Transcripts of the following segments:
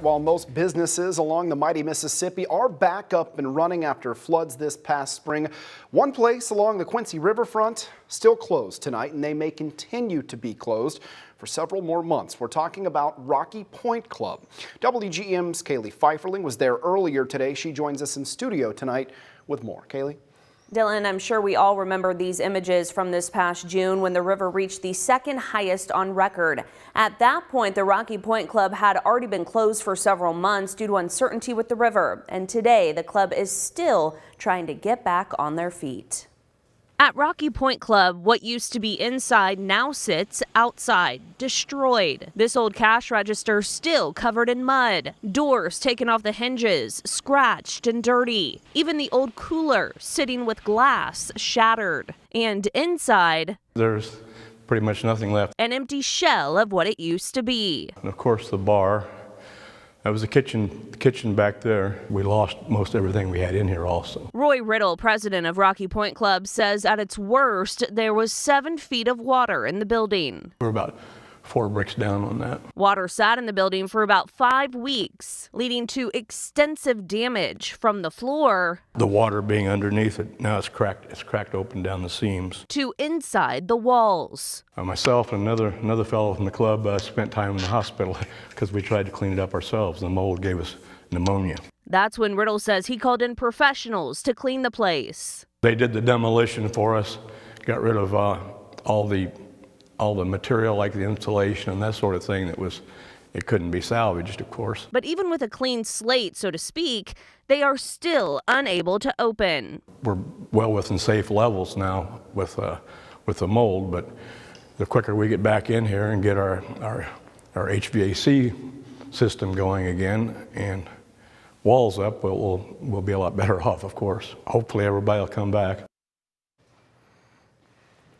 While most businesses along the mighty Mississippi are back up and running after floods this past spring, one place along the Quincy riverfront still closed tonight, and they may continue to be closed for several more months. We're talking about Rocky Point Club. WGEM's Kaylee Pfeifferling was there earlier today. She joins us in studio tonight with more. Kaylee? Dylan, I'm sure we all remember these images from this past June when the river reached the second highest on record. At that point, the Rocky Point Club had already been closed for several months due to uncertainty with the river. And today, the club is still trying to get back on their feet. At Rocky Point Club, what used to be inside now sits outside, destroyed. This old cash register still covered in mud. Doors taken off the hinges, scratched and dirty. Even the old cooler sitting with glass shattered. And inside, there's pretty much nothing left. An empty shell of what it used to be. And of course the bar. That was the kitchen back there. We lost most everything we had in here also. Roy Riddle, president of Rocky Point Club, says at its worst, there was 7 feet of water in the building. We're about 4 bricks down on that. Water sat in the building for about 5 weeks, leading to extensive damage from the floor. The water being underneath it, now it's cracked open down the seams. To inside the walls. Myself and another fellow from the club spent time in the hospital because we tried to clean it up ourselves. The mold gave us pneumonia. That's when Riddle says he called in professionals to clean the place. They did the demolition for us, got rid of all the material like the insulation and that sort of thing it couldn't be salvaged, of course. But even with a clean slate, so to speak, they are still unable to open. We're well within safe levels now with the mold, but the quicker we get back in here and get our HVAC system going again and walls up, we'll be a lot better off, of course. Hopefully everybody will come back.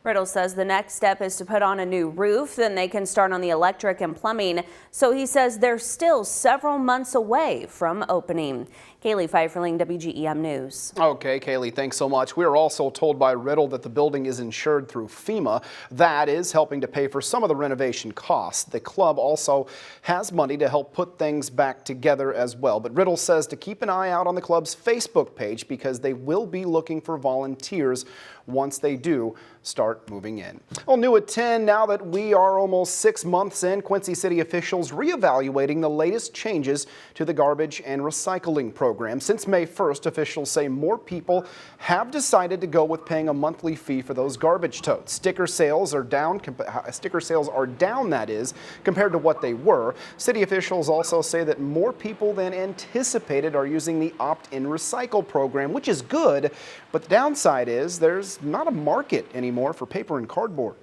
Riddle says the next step is to put on a new roof, then they can start on the electric and plumbing. So he says they're still several months away from opening. Kaylee Pfeifferling, WGEM News. Okay, Kaylee, thanks so much. We are also told by Riddle that the building is insured through FEMA. That is helping to pay for some of the renovation costs. The club also has money to help put things back together as well. But Riddle says to keep an eye out on the club's Facebook page because they will be looking for volunteers once they do start moving in. Well, new at 10, now that we are almost 6 months in, Quincy City officials reevaluating the latest changes to the garbage and recycling program. Since May 1st, officials say more people have decided to go with paying a monthly fee for those garbage totes. Sticker sales are down, that is, compared to what they were. City officials also say that more people than anticipated are using the opt-in recycle program, which is good, but the downside is there's not a market anymore for paper and cardboard.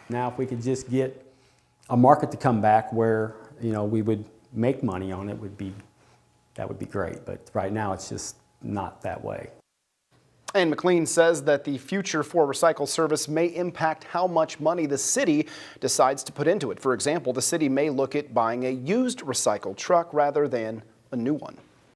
Now, if we could just get a market to come back where, we would make money on it, that would be great. But right now, it's just not that way. And McLean says that the future for recycle service may impact how much money the city decides to put into it. For example, the city may look at buying a used recycle truck rather than a new one.